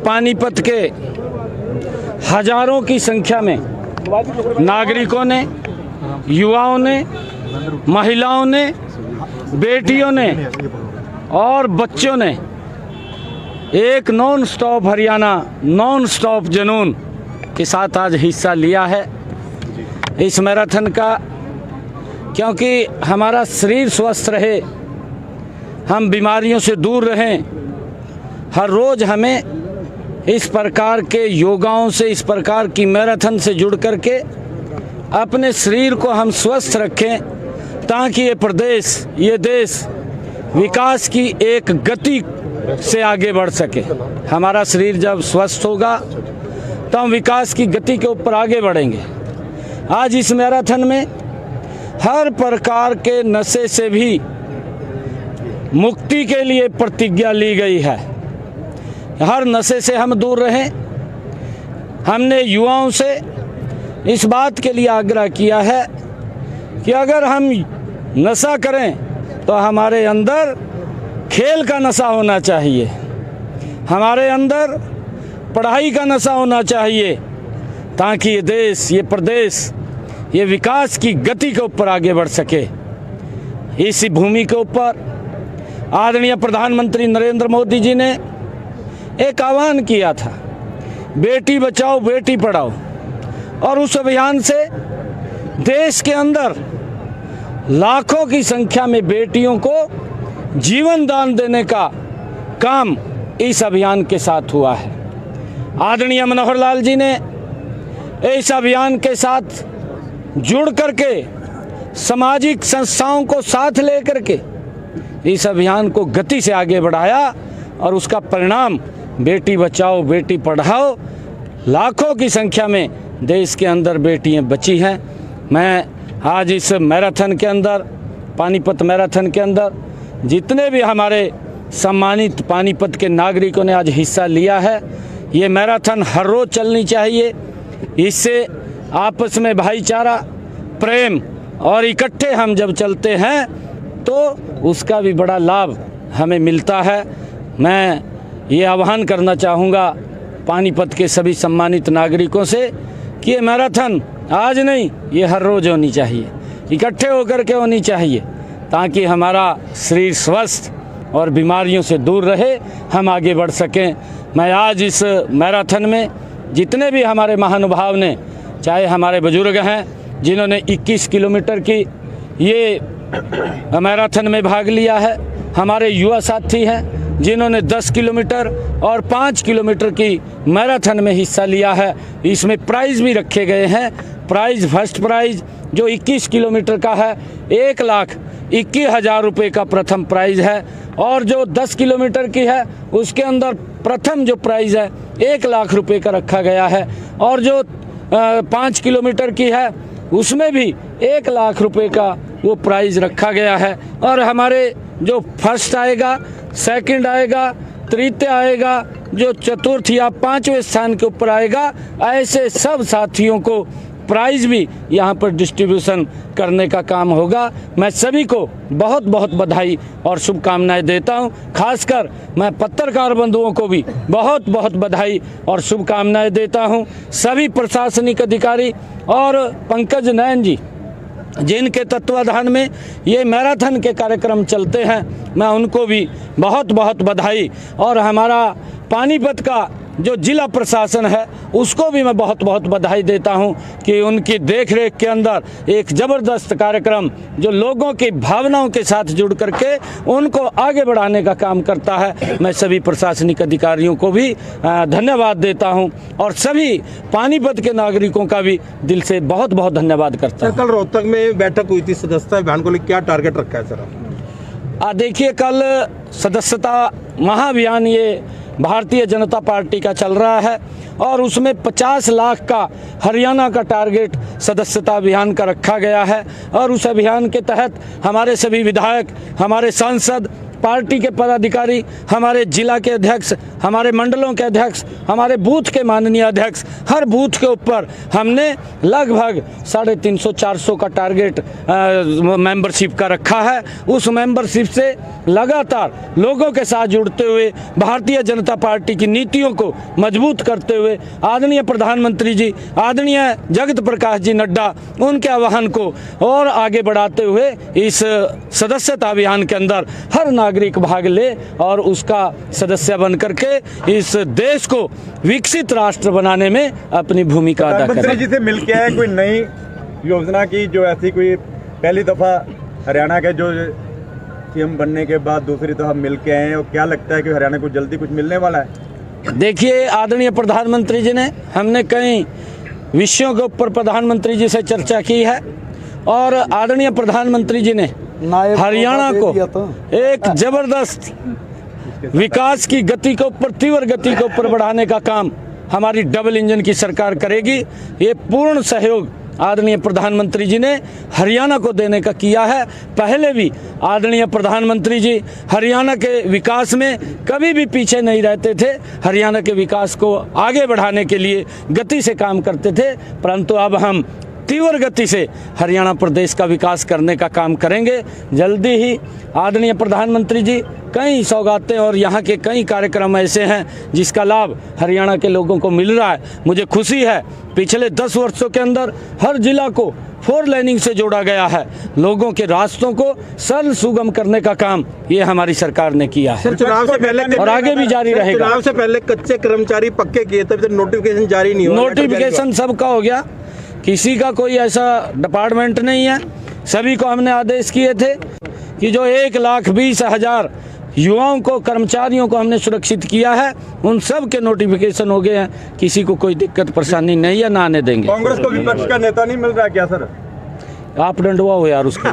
पानीपत के हजारों की संख्या में नागरिकों ने, युवाओं ने, महिलाओं ने, बेटियों ने और बच्चों ने एक non stop Haryana, non stop जुनून के साथ आज हिस्सा लिया है इस मैराथन का, क्योंकि हमारा शरीर स्वस्थ रहे, हम बीमारियों से दूर रहें। हर रोज़ हमें इस प्रकार के योगाओं से, इस प्रकार की मैराथन से जुड़ करके अपने शरीर को हम स्वस्थ रखें, ताकि ये प्रदेश, ये देश विकास की एक गति से आगे बढ़ सके। हमारा शरीर जब स्वस्थ होगा तो हम विकास की गति के ऊपर आगे बढ़ेंगे। आज इस मैराथन में हर प्रकार के नशे से भी मुक्ति के लिए प्रतिज्ञा ली गई है। हर नशे से हम दूर रहें। हमने युवाओं से इस बात के लिए आग्रह किया है कि अगर हम नशा करें तो हमारे अंदर खेल का नशा होना चाहिए, हमारे अंदर पढ़ाई का नशा होना चाहिए, ताकि ये देश, ये प्रदेश, ये विकास की गति के ऊपर आगे बढ़ सके। इसी भूमि के ऊपर आदरणीय प्रधानमंत्री नरेंद्र मोदी जी ने एक आह्वान किया था, बेटी बचाओ बेटी पढ़ाओ, और उस अभियान से देश के अंदर लाखों की संख्या में बेटियों को जीवन दान देने का काम इस अभियान के साथ हुआ है। आदरणीय मनोहर लाल जी ने इस अभियान के साथ जुड़ करके सामाजिक संस्थाओं को साथ लेकर के इस अभियान को गति से आगे बढ़ाया, और उसका परिणाम बेटी बचाओ बेटी पढ़ाओ, लाखों की संख्या में देश के अंदर बेटियां बची हैं। मैं आज इस मैराथन के अंदर, पानीपत मैराथन के अंदर जितने भी हमारे सम्मानित पानीपत के नागरिकों ने आज हिस्सा लिया है, ये मैराथन हर रोज़ चलनी चाहिए। इससे आपस में भाईचारा, प्रेम और इकट्ठे हम जब चलते हैं तो उसका भी बड़ा लाभ हमें मिलता है। मैं ये आह्वान करना चाहूँगा पानीपत के सभी सम्मानित नागरिकों से कि ये मैराथन आज नहीं, ये हर रोज़ होनी चाहिए, इकट्ठे होकर के होनी चाहिए, ताकि हमारा शरीर स्वस्थ और बीमारियों से दूर रहे, हम आगे बढ़ सकें। मैं आज इस मैराथन में जितने भी हमारे महानुभाव ने, चाहे हमारे बुजुर्ग हैं जिन्होंने 21 किलोमीटर की ये मैराथन में भाग लिया है, हमारे युवा साथी हैं जिन्होंने 10 किलोमीटर और 5 किलोमीटर की मैराथन में हिस्सा लिया है। इसमें प्राइज़ भी रखे गए हैं। प्राइज़, फर्स्ट प्राइज़ जो 21 किलोमीटर का है 1,21,000 रुपये का प्रथम प्राइज़ है, और जो 10 किलोमीटर की है उसके अंदर प्रथम जो प्राइज़ है 1,00,000 रुपये का रखा गया है, और जो 5 किलोमीटर की है उसमें भी 1,00,000 रुपये का वो प्राइज़ रखा गया है। और हमारे जो फर्स्ट आएगा, सेकंड आएगा, तृतीय आएगा, जो चतुर्थ या 5वें स्थान के ऊपर आएगा, ऐसे सब साथियों को प्राइज़ भी यहाँ पर डिस्ट्रीब्यूशन करने का काम होगा। मैं सभी को बहुत बहुत बधाई और शुभकामनाएं देता हूँ। खासकर मैं पत्रकार बंधुओं को भी बहुत बहुत बधाई और शुभकामनाएं देता हूँ। सभी प्रशासनिक अधिकारी और पंकज नयन जी जिनके तत्वाधान में ये मैराथन के कार्यक्रम चलते हैं, मैं उनको भी बहुत बहुत बधाई, और हमारा पानीपत का जो जिला प्रशासन है उसको भी मैं बहुत बहुत बधाई देता हूं कि उनकी देखरेख के अंदर एक ज़बरदस्त कार्यक्रम जो लोगों की भावनाओं के साथ जुड़ करके उनको आगे बढ़ाने का काम करता है। मैं सभी प्रशासनिक अधिकारियों को भी धन्यवाद देता हूं, और सभी पानीपत के नागरिकों का भी दिल से बहुत बहुत धन्यवाद करता हूँ। कल रोहतक में बैठक हुई थी, सदस्यता अभियान को लेकर क्या टारगेट रखा है सर? देखिए, कल सदस्यता महाअभियान ये भारतीय जनता पार्टी का चल रहा है, और उसमें 50 लाख का हरियाणा का टारगेट सदस्यता अभियान का रखा गया है। और उस अभियान के तहत हमारे सभी विधायक, हमारे सांसद पार्टी के पदाधिकारी, हमारे जिला के अध्यक्ष, हमारे मंडलों के अध्यक्ष, हमारे बूथ के माननीय अध्यक्ष, हर बूथ के ऊपर हमने लगभग 350-400 का टारगेट मेंबरशिप का रखा है। उस मेंबरशिप से लगातार लोगों के साथ जुड़ते हुए भारतीय जनता पार्टी की नीतियों को मजबूत करते हुए आदरणीय प्रधानमंत्री जी, आदरणीय जगत प्रकाश जी नड्डा, उनके आह्वान को और आगे बढ़ाते हुए इस सदस्यता अभियान के अंदर हर नागरिक भाग ले और उसका सदस्य बन करके इस देश को विकसित राष्ट्र बनाने में अपनी भूमिका अदा प्रधानमंत्री करें। जी से मिलके आए कोई नई योजना की, जो ऐसी कोई पहली दफा हरियाणा के जो सीएम बनने के बाद दूसरी दफा मिलके आए हैं, और क्या लगता है कि हरियाणा को जल्दी कुछ मिलने वाला है? देखिए, आदरणीय प्रधानमंत्री जी ने, हमने कई विषयों के ऊपर प्रधानमंत्री जी से चर्चा की है और आदरणीय प्रधानमंत्री जी ने हरियाणा को एक जबरदस्त विकास की गति के ऊपर, तीव्र गति के ऊपर बढ़ाने का काम हमारी डबल इंजन की सरकार करेगी। ये पूर्ण सहयोग आदरणीय प्रधानमंत्री जी ने हरियाणा को देने का किया है। पहले भी आदरणीय प्रधानमंत्री जी हरियाणा के विकास में कभी भी पीछे नहीं रहते थे, हरियाणा के विकास को आगे बढ़ाने के लिए गति से काम करते थे, परंतु अब हम तीव्र गति से हरियाणा प्रदेश का विकास करने का काम करेंगे। जल्दी ही आदरणीय प्रधानमंत्री जी कई सौगातें और यहाँ के कई कार्यक्रम ऐसे हैं जिसका लाभ हरियाणा के लोगों को मिल रहा है। मुझे खुशी है, पिछले 10 वर्षों के अंदर हर जिला को 4 लेनिंग से जोड़ा गया है। लोगों के रास्तों को सरल सुगम करने का काम ये हमारी सरकार ने किया है चुनाव से पहले और आगे भी जारी रहेगा। चुनाव से पहले कच्चे कर्मचारी पक्के किए, तभी तो नोटिफिकेशन जारी नहीं हुआ। नोटिफिकेशन सबका हो गया, किसी का कोई ऐसा डिपार्टमेंट नहीं है। सभी को हमने आदेश किए थे कि जो 1,20,000 युवाओं को, कर्मचारियों को हमने सुरक्षित किया है, उन सब के नोटिफिकेशन हो गए हैं। किसी को कोई दिक्कत परेशानी नहीं है, ना आने देंगे। कांग्रेस को विपक्ष का नेता नहीं मिल रहा क्या सर? आप डंडवा हो यार उसके